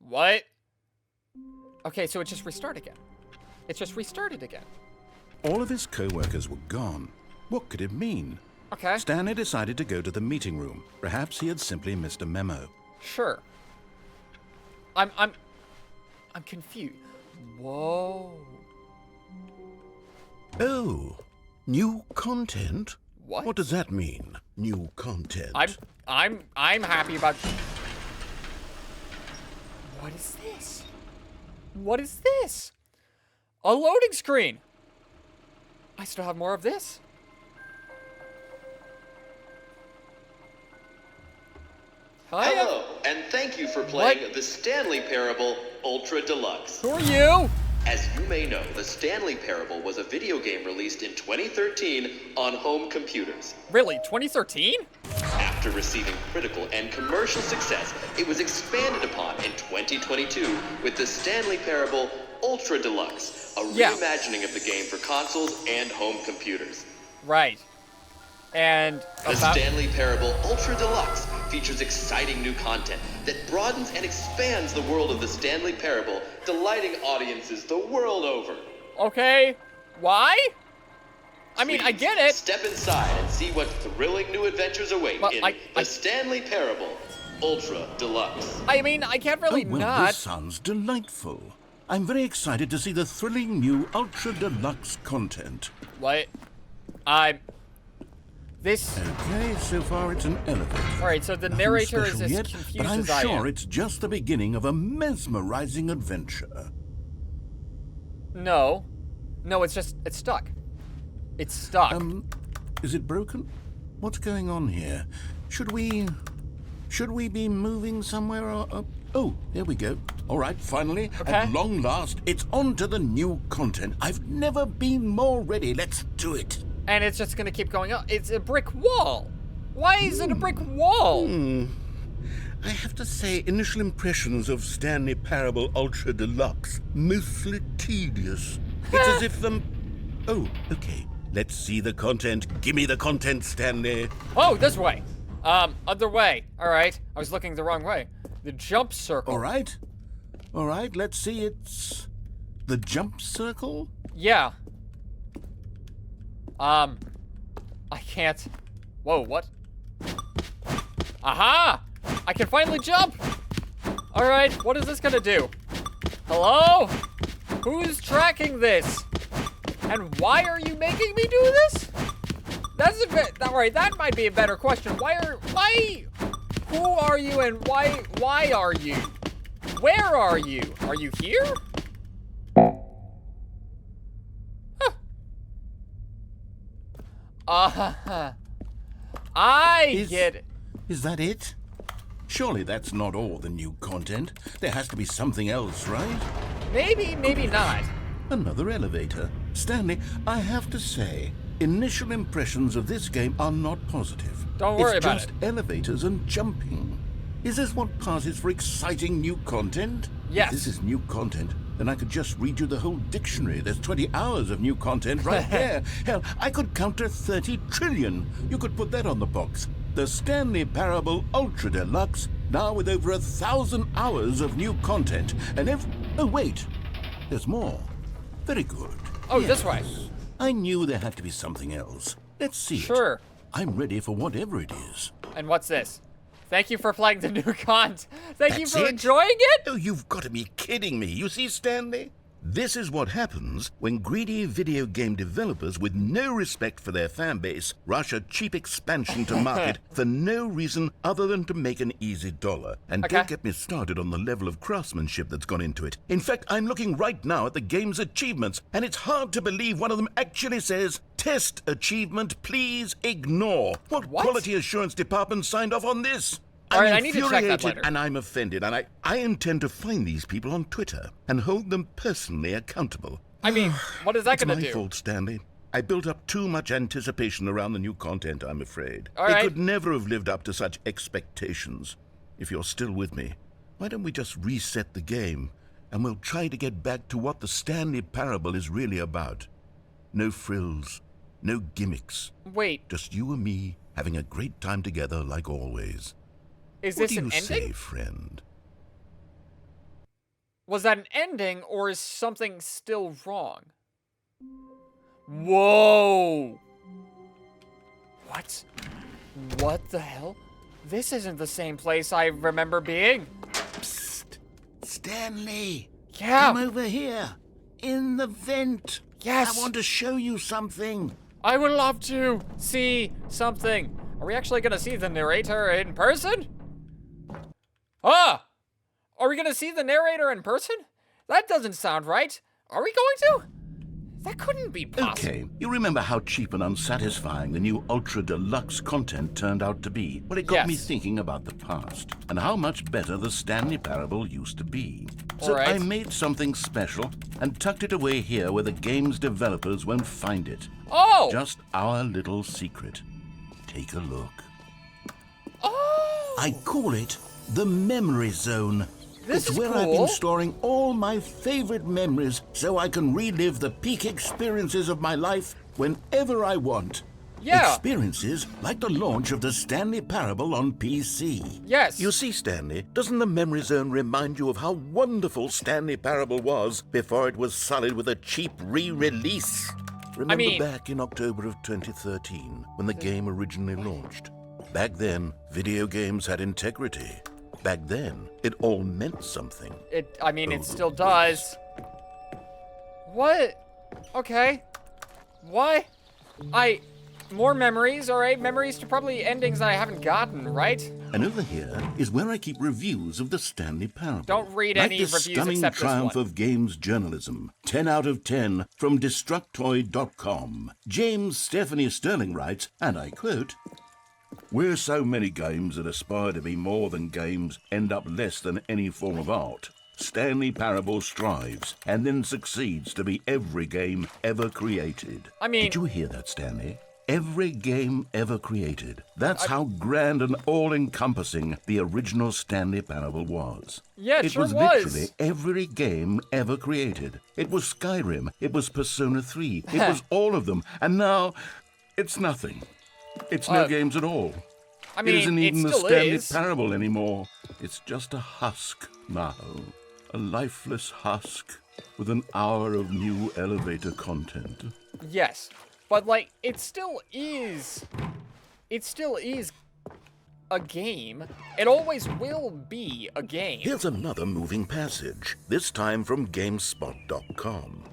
What? Okay, so it just restarted again. It just restarted again. All of his co-workers were gone. What could it mean? Okay. Stanley decided to go to the meeting room. Perhaps he had simply missed a memo. Sure. I'm confused. Whoa. Oh, new content? What? What does that mean? New content. I'm happy about. What is this? What is this? A loading screen. I still have more of this. Hi. Hello, and thank you for playing the Stanley Parable Ultra Deluxe. Who are you? As you may know, the Stanley Parable was a video game released in 2013 on home computers. Really, 2013? After receiving critical and commercial success, it was expanded upon in 2022 with the Stanley Parable Ultra Deluxe, a reimagining of the game for consoles and home computers. Right. And The Stanley Parable Ultra Deluxe features exciting new content that broadens and expands the world of the Stanley Parable, delighting audiences the world over. Okay. Why? I mean, I Please, get it. Step inside and see what thrilling new adventures await But in I- the Stanley Parable Ultra Deluxe. I mean, I can't really Oh, well, not. this sounds delightful. I'm very excited to see the thrilling new Ultra Deluxe content. What? This. Okay, so far it's an elevator. All right, so the Nothing narrator is special as yet, confused but I'm as I sure am. it's just the beginning of a mesmerizing adventure. No, it's stuck. It's stuck. Is it broken? What's going on here? Should we be moving somewhere or... Oh, there we go. All right, finally, Okay. at long last, it's on to the new content. I've never been more ready. Let's do it. And it's just gonna keep going up. It's a brick wall. Why is it a brick wall? I have to say, initial impressions of Stanley Parable Ultra Deluxe, mostly tedious. It's as if Oh, okay. Let's see the content. Gimme the content, Stanley. Oh, this way. Other way. All right. I was looking the wrong way. The jump circle. All right, let's see. It's the jump circle? Yeah. I can't. Whoa, what? Aha! I can finally jump! Alright, what is this gonna do? Hello? Who's tracking this? And why are you making me do this? That's a bit, alright, that might be a better question. Who are you and why are you? Where are you? Are you here? I get it. Is that it? Surely that's not all the new content. There has to be something else, right? Maybe not. Another elevator. Stanley, I have to say, initial impressions of this game are not positive. Don't worry about It's just elevators and jumping. Is this what passes for exciting new content? Yes. If this is new content, then I could just read you the whole dictionary. There's 20 hours of new content right there. Hell, I could count to 30 trillion. You could put that on the box. The Stanley Parable Ultra Deluxe, now with over 1,000 hours of new content. And oh, wait. There's more. Very good. Oh, this way. I knew there had to be something else. Let's see it. Sure. I'm ready for whatever it is. And what's this? Thank you for playing the new content. Thank you That's for it? enjoying it? Oh, you've got to be kidding me. You see, Stanley? This is what happens when greedy video game developers with no respect for their fan base rush a cheap expansion to market for no reason other than to make an easy dollar. And Okay. don't get me started on the level of craftsmanship that's gone into it. In fact, I'm looking right now at the game's achievements, and it's hard to believe one of them actually says, "Test achievement, please ignore." What quality assurance department signed off on this? All right, I'm I need to check that infuriated later. and I'm offended, and I intend to find these people on Twitter and hold them personally accountable. I mean, what is that It's gonna my do? fault, Stanley. I built up too much anticipation around the new content, I'm afraid. All It right. could never have lived up to such expectations. If you're still with me, why don't we just reset the game, and we'll try to get back to what the Stanley Parable is really about. No frills, no gimmicks, Wait, just you and me having a great time together like always. is What this do an you ending? say, friend? Was that an ending, or is something still wrong? Whoa! What? What the hell? This isn't the same place I remember being. Psst! Stanley! Yeah! Come over here! In the vent! Yes! I want to show you something! I would love to see something. Are we actually gonna see the narrator in person? Ah! Are we gonna see the narrator in person? That doesn't sound right. Are we going to? That couldn't be possible. Okay, you remember how cheap and unsatisfying the new Ultra Deluxe content turned out to be? Well, it got me Yes. thinking about the past and how much better the Stanley Parable used to be. So Alright. I made something special and tucked it away here where the game's developers won't find it. Oh! Just our little secret. Take a look. Oh! I call it the Memory Zone. This It's is where I've cool. been storing all my favorite memories so I can relive the peak experiences of my life whenever I want. Yeah. Experiences like the launch of the Stanley Parable on PC. Yes. You see, Stanley, doesn't the Memory Zone remind you of how wonderful Stanley Parable was before it was sullied with a cheap re-release? Remember mean- back in October of 2013 when the game originally launched? Back then, video games had integrity. Back then, it all meant something. I mean, it still does. What? Okay. What? More memories, alright? Memories to probably endings that I haven't gotten, right? And over here is where I keep reviews of the Stanley Parable. Don't read like any the reviews stunning except this triumph one. of games journalism. 10 out of 10 from Destructoid.com. James Stephanie Sterling writes, and I quote, "Where so many games that aspire to be more than games end up less than any form of art, Stanley Parable strives and then succeeds to be every game ever created." I mean- Did you hear that, Stanley? Every game ever created. That's how grand and all-encompassing the original Stanley Parable was. Yeah, it sure was was. literally every game ever created. It was Skyrim. It was Persona 3. It was all of them. And now, it's nothing. It's no games at all. I mean, it isn't even the still Stanley is. Parable anymore. It's just a husk now. A lifeless husk with an hour of new elevator content. Yes. But, like, it still is a game. It always will be a game. Here's another moving passage, this time from GameSpot.com.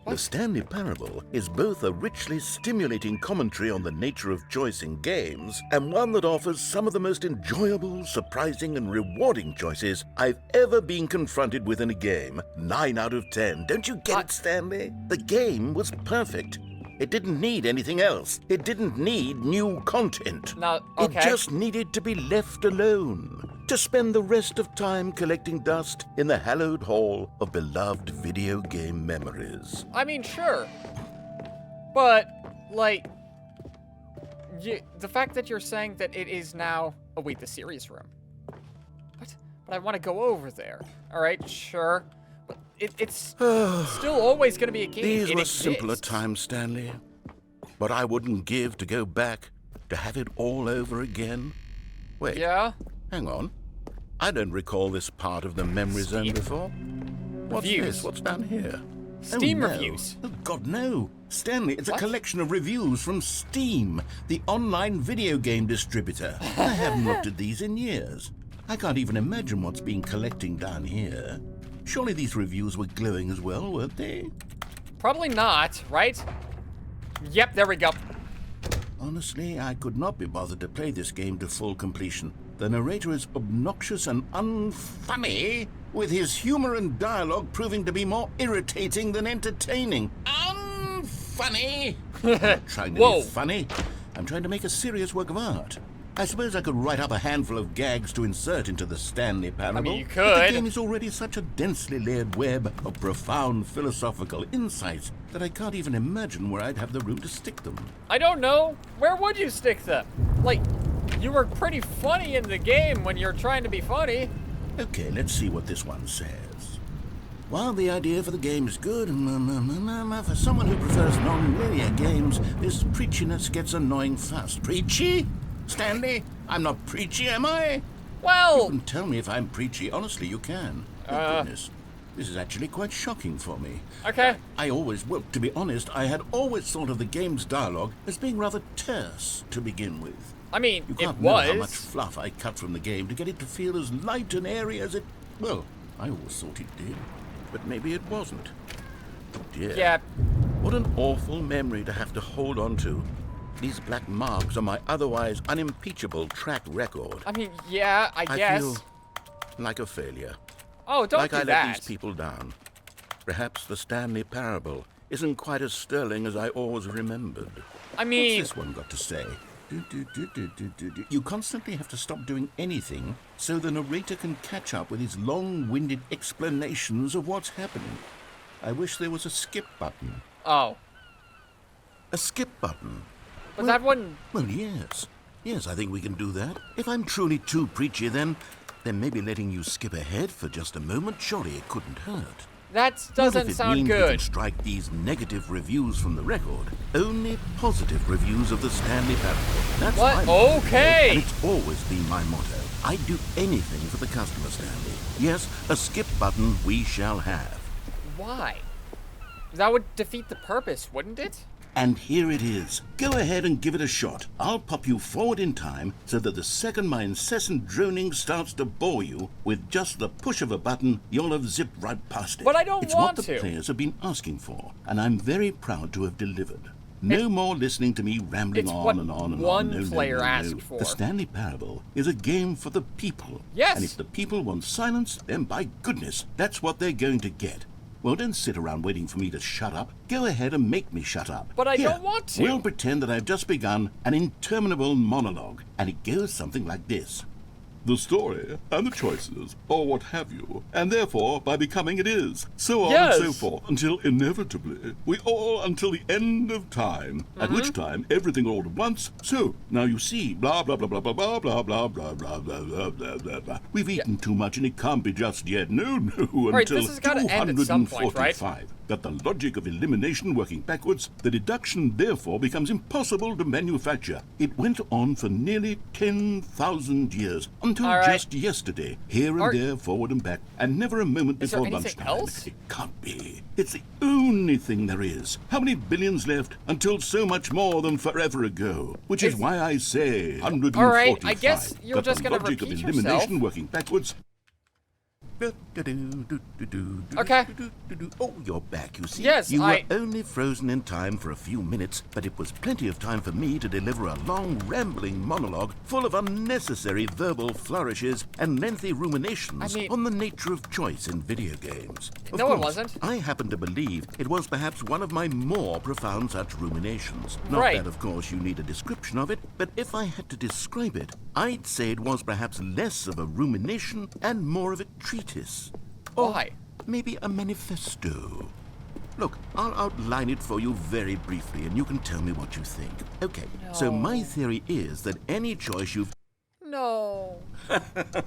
The Stanley Parable is both a richly stimulating commentary on the nature of choice in games and one that offers some of the most enjoyable, surprising, and rewarding choices I've ever been confronted with in a game. 9 out of 10. Don't you get it, Stanley? The game was perfect. It didn't need anything else. It didn't need new content. Now, okay. It just needed to be left alone, to spend the rest of time collecting dust in the hallowed hall of beloved video game memories. I mean, sure. But, like, the fact that you're saying that it is now... Oh, wait, the serious room. What? But I want to go over there. All right, sure. But it's still always going to be a game. These It were exists. simpler times, Stanley. But I wouldn't give to go back to have it all over again. Wait, Yeah? hang on. I don't recall this part of the memory zone Steam. before. What's Reviews. this? What's down here? Steam no. reviews. Oh, God, no. Stanley, it's What? a collection of reviews from Steam, the online video game distributor. I haven't looked at these in years. I can't even imagine what's been collecting down here. Surely these reviews were glowing as well, weren't they? Probably not, right? Yep, there we go. Honestly, I could not be bothered to play this game to full completion. The narrator is obnoxious and unfunny, with his humor and dialogue proving to be more irritating than entertaining. Unfunny! I'm not trying to Whoa. be funny. I'm trying to make a serious work of art. I suppose I could write up a handful of gags to insert into the Stanley Parable. you But could. the game is already such a densely layered web of profound philosophical insights that I can't even imagine where I'd have the room to stick them. I don't know. Where would you stick them? Like, you were pretty funny in the game when you're trying to be funny. Okay, let's see what this one says. While the idea for the game is good, for someone who prefers non-linear games, this preachiness gets annoying fast. Preachy? Stanley, I'm not preachy, am I? You Well, can tell me if I'm preachy. Honestly, you can. Thank goodness. This is actually quite shocking for me. Okay. Well, to be honest, I had always thought of the game's dialogue as being rather terse to begin with. I mean, You can't it know was. how much fluff I cut from the game to get it to feel as light and airy as it... Well, I always thought it did, but maybe it wasn't. Oh dear. Yeah. What an awful memory to have to hold on to. These black marks on my otherwise unimpeachable track record. I mean, yeah, I I guess. feel like a failure. Oh, don't Like do I that. let these people down. Perhaps the Stanley Parable isn't quite as sterling as I always remembered. I mean, What's this one got to say? You constantly have to stop doing anything so the narrator can catch up with his long-winded explanations of what's happening. I wish there was a skip button. oh, A skip button? but that one. Well, yes. Yes, I think we can do that. If I'm truly too preachy, then maybe letting you skip ahead for just a moment, surely it couldn't hurt. That What doesn't if it sound means we can good. strike these negative reviews from the record? Only positive reviews of the Stanley Parable. That's What? my motto, Okay. and it's always been my motto. I'd do anything for the customer, Stanley. Yes, a skip button we shall have. Why? That would defeat the purpose, wouldn't it? And here it is. Go ahead and give it a shot. I'll pop you forward in time so that the second my incessant droning starts to bore you, with just the push of a button, you'll have zipped right past it. But I don't it's want what the to. players have been asking for, and I'm very proud to have delivered. No more listening to me rambling it's on what and on and one on. No, player no, no, no. asked for. The Stanley Parable is a game for the people. Yes. And if the people want silence, then by goodness, that's what they're going to get. Well, don't sit around waiting for me to shut up. Go ahead and make me shut up. But I Here, don't want to. We'll pretend that I've just begun an interminable monologue, and it goes something like this. The story and the choices, or what have you, and therefore by becoming it is, so on Yes. and so forth, until inevitably we all until the end of time, at which time everything all at once. So now you see, blah blah blah blah blah blah blah blah blah blah blah blah blah blah blah. We've eaten too much and it can't be just yet. No, Right, until this has gotta end at some point, right? 245. Got the logic of elimination working backwards, the deduction therefore becomes impossible to manufacture. It went on for nearly 10,000 years, until All right. just yesterday, here and Are- there, forward and back, and never a moment Is there before anything lunchtime. else? It can't be. It's the only thing there is. How many billions left until so much more than forever ago? Which is Is- why I say 145. All right, I guess you're Got just the gonna logic of repeat elimination yourself. working backwards. Okay. Oh, you're back, you see. Yes, You I- were only frozen in time for a few minutes, but it was plenty of time for me to deliver a long, rambling monologue full of unnecessary verbal flourishes and lengthy ruminations I mean- on the nature of choice in video games. Of No, it course, wasn't. I happen to believe it was perhaps one of my more profound such ruminations. Not Right. that, of course, you need a description of it, but if I had to describe it, I'd say it was perhaps less of a rumination and more of a treatise. Or Why? maybe a manifesto. Look, I'll outline it for you very briefly, and you can tell me what you think. Okay, so my theory is that any choice you've... No.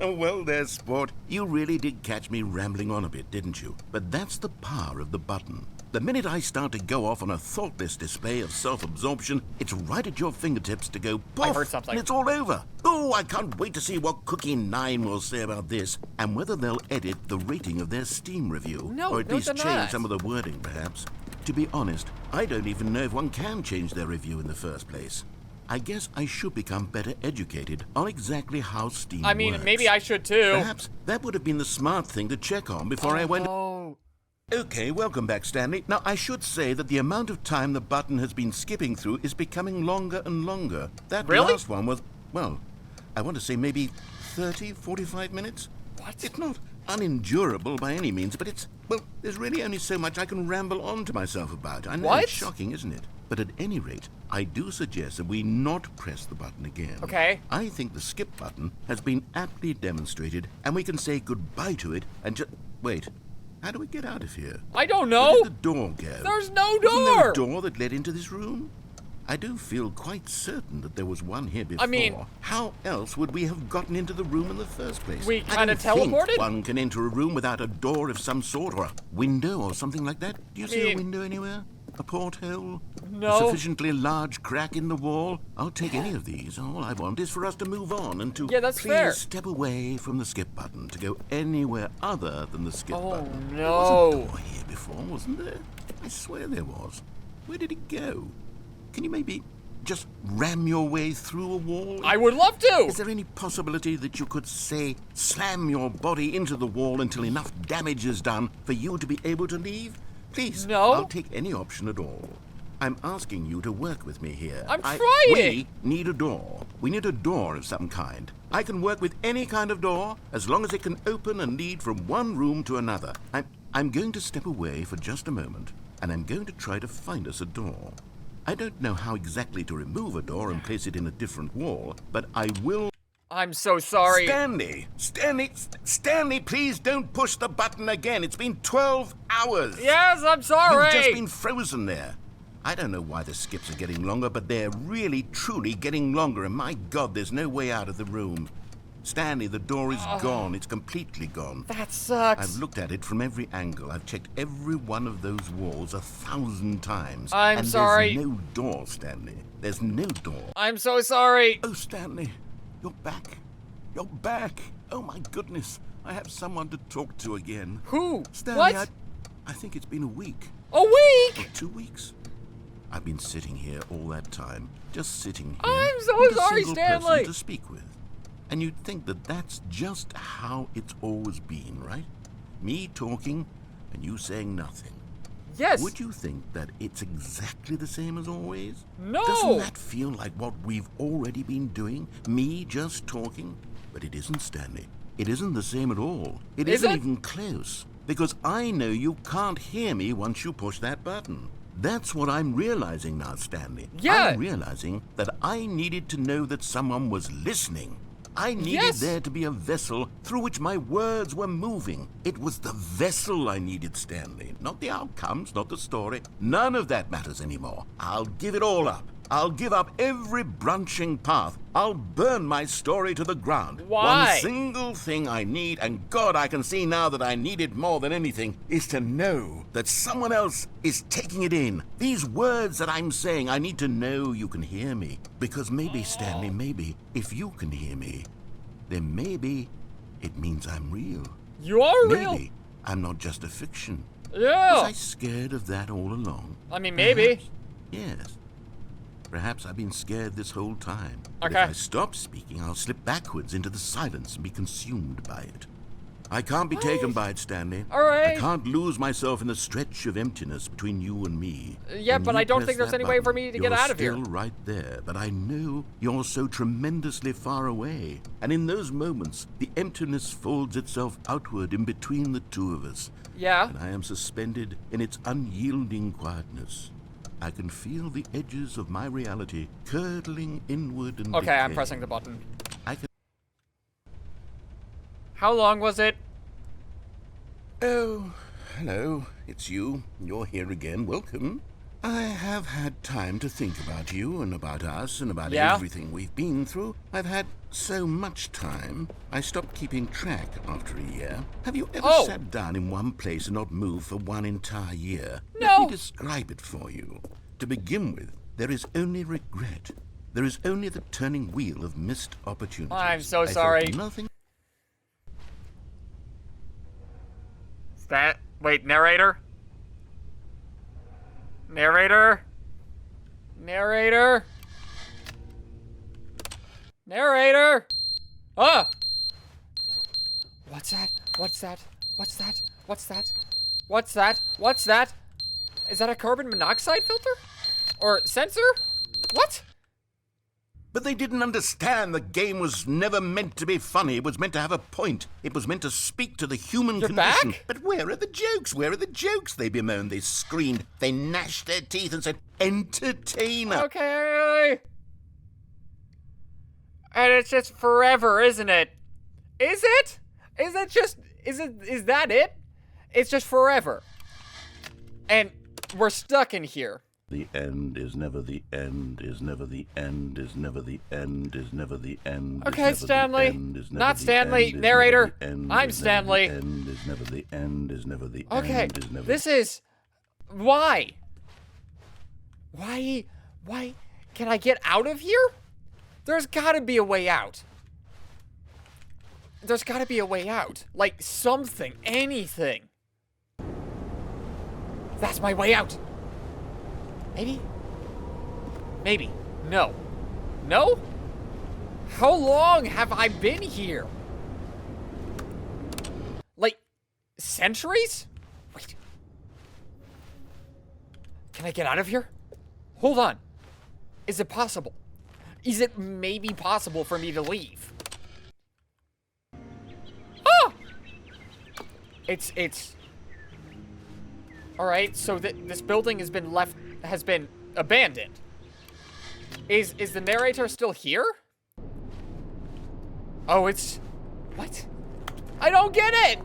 Well there, sport. You really did catch me rambling on a bit, didn't you? But that's the power of the button. The minute I start to go off on a thoughtless display of self-absorption, it's right at your fingertips to go poof, heard something. and it's all over. Oh, I can't wait to see what Cookie 9 will say about this, and whether they'll edit the rating of their Steam review. No, or at no, least they're change not. some of the wording, perhaps. To be honest, I don't even know if one can change their review in the first place. I guess I should become better educated on exactly how Steam I mean, works. maybe I should too. Perhaps that would have been the smart thing to check on before I went... Oh. Okay, welcome back, Stanley. Now, I should say that the amount of time the button has been skipping through is becoming longer and longer. That Really? last one was, well, I want to say maybe 30, 45 minutes? What? It's not unendurable by any means, but it's, well, there's really only so much I can ramble on to myself about. I know What? it's shocking, isn't it? But at any rate, I do suggest that we not press the button again. Okay. I think the skip button has been aptly demonstrated, and we can say goodbye to it and just... Wait, how do we get out of here? I don't Where know. did the door go? There's no Wasn't there door. a door that led into this room? I do feel quite certain that there was one here before. mean- How else would we have gotten into the room in the first place? We I kinda don't think teleported? one can enter a room without a door of some sort, or a window or something like that. Do you see a mean- window anywhere? A porthole? No. A sufficiently large crack in the wall? I'll take any of these. All I want is for us to move on and to that's please fair. step away from the skip button, to go anywhere other than the skip button. No. There was a door here before, wasn't there? I swear there was. Where did it go? Can you maybe just ram your way through a wall? I would love to! Is there any possibility that you could, say, slam your body into the wall until enough damage is done for you to be able to leave? Please, No. I'll take any option at all. I'm asking you to work with me here. I'm trying! We need a door. We need a door of some kind. I can work with any kind of door, as long as it can open and lead from one room to another. I'm going to step away for just a moment, and I'm going to try to find us a door. I don't know how exactly to remove a door and place it in a different wall, but I will... I'm so sorry. Stanley, please don't push the button again. It's been 12 hours. Yes, I'm sorry. You've just been frozen there. I don't know why the skips are getting longer, but they're really, truly getting longer, and my God, there's no way out of the room. Stanley, the door is gone. It's completely gone. That sucks. I've looked at it from every angle. I've checked every one of those walls 1,000 times. I'm sorry. There's no door, Stanley. There's no door. I'm so sorry. Oh, Stanley, you're back. You're back. Oh, my goodness. I have someone to talk to again. Who? Stanley, What? I think it's been a week. A week? Or 2 weeks. I've been sitting here all that time. Just sitting here. I'm so with a sorry, single Stanley. person to speak with. And you'd think that that's just how it's always been, right? Me talking and you saying nothing. Yes. Would you think that it's exactly the same as always? No. Doesn't that feel like what we've already been doing? Me just talking? But it isn't, Stanley. It isn't the same at all. It Is isn't it? even close. Because I know you can't hear me once you push that button. That's what I'm realizing now, Stanley. Yeah. I'm realizing that I needed to know that someone was listening. I needed Yes. there to be a vessel through which my words were moving. It was the vessel I needed, Stanley. Not the outcomes, not the story. None of that matters anymore. I'll give it all up. I'll give up every branching path. I'll burn my story to the ground. Why? One single thing I need, and God, I can see now that I need it more than anything, is to know that someone else is taking it in. These words that I'm saying, I need to know you can hear me. Because maybe, Stanley, maybe, if you can hear me, then maybe it means I'm real. You are real. Maybe I'm not just a fiction. Yeah. Was I scared of that all along? I mean, maybe. Perhaps. Yes. Perhaps I've been scared this whole time. But Okay. if I stop speaking, I'll slip backwards into the silence and be consumed by it. I can't be taken by it, Stanley. All right. I can't lose myself in the stretch of emptiness between you and me. Yeah, When but you I don't press think there's that any way for button, me to get you're out of here. still right there, but I know you're so tremendously far away. And in those moments, the emptiness folds itself outward in between the two of us. Yeah. And I am suspended in its unyielding quietness. I can feel the edges of my reality curdling inward and Okay, I'm decaying. pressing the button. I can... How long was it? Oh, hello. It's you. You're here again. Welcome. I have had time to think about you and about us and about Yeah? everything we've been through. I've had so much time. I stopped keeping track after a year. Have you ever Oh. sat down in one place and not moved for one entire year? No. Let me describe it for you. To begin with, there is only regret. There is only the turning wheel of missed opportunities. I'm so I felt sorry. Nothing. Wait, narrator? Narrator? Narrator? Narrator? Ah! What's that? What's that? What's that? What's that? What's that? What's that? Is that a carbon monoxide filter? Or sensor? What? But they didn't understand the game was never meant to be funny. It was meant to have a point. It was meant to speak to the human You're condition. back? But where are the jokes? Where are the jokes? They bemoaned, they screamed, they gnashed their teeth and said, entertainer. Okay. And it's just forever, isn't it? Is it? Is that it? It's just forever. And we're stuck in here. The end is never the end, is never the end, is never the end, is never the end. Okay, Stanley. Not Stanley. Narrator. I'm Stanley. End is never the end, is never the Okay, end, is never this is... Why? Why? Can I get out of here? There's gotta be a way out. There's gotta be a way out. Like, something, anything. That's my way out. Maybe? Maybe. No. No? How long have I been here? Like, centuries? Wait. Can I get out of here? Hold on. Is it possible? Is it maybe possible for me to leave? Ah! It's... Alright, so this building has been abandoned. Is the narrator still here? Oh, it's... What? I don't get it!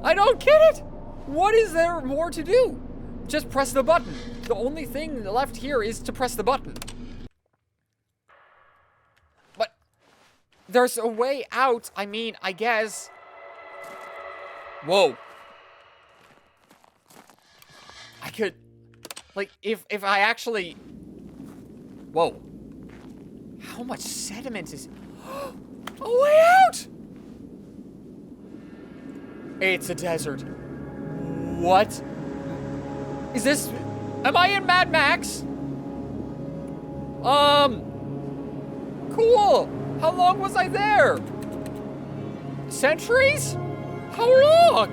I don't get it! What is there more to do? Just press the button. The only thing left here is to press the button. But there's a way out. I mean, I guess. Whoa. I could, like, if I actually... Whoa. How much sediment is... A way out! It's a desert. What? Is this... Am I in Mad Max? Cool. How long was I there? Centuries? How long?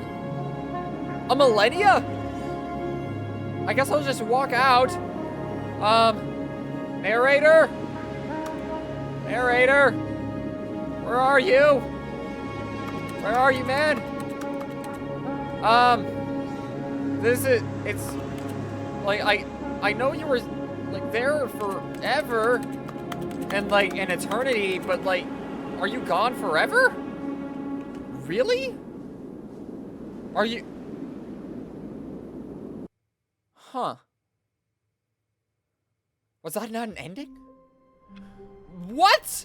A millennia? I guess I'll just walk out. Narrator? Narrator? Where are you? Where are you, man? It's, like, I know you were, like, there forever, and, like, an eternity, but, like, are you gone forever? Really? Are you... Huh. Was that not an ending? What?